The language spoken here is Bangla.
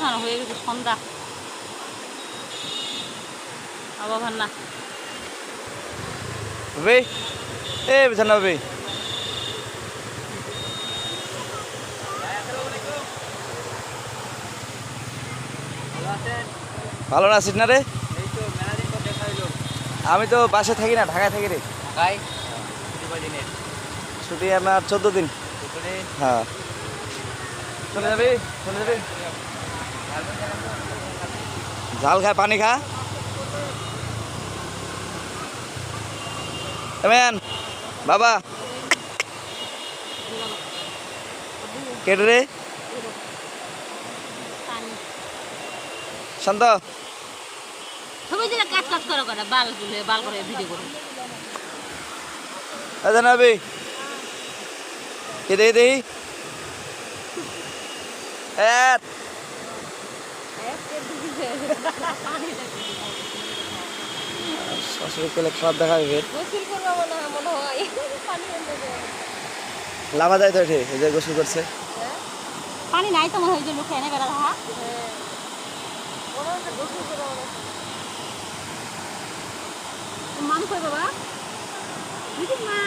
পাঠানো হয়ে গেছে সন্ধ্যা আবার না বে এ বিছানা বে ভালো না আছিস না রে? আমি তো বাসে থাকি না, ঢাকায় থাকি রে। ছুটি আমার 14 দিন। হ্যাঁ চলে যাবি, চলে যাবি। ঝাল খা, পানি খা। এমেন বাবা কেটে রে শান্ত সবাই যেটা কাজ কাজ করে করে বাল তুলে বাল করে ভিডিও করে আচ্ছা নবী কে দেখি দেখি শাশুড়ি পেলে খারাপ দেখা যাবে। লাভা যায় তো এঠে এই যে গোসল করছে। পানি নাই তো মনে হয় যে লোকে এনে বেড়া রাখা মানুষ বাবা মা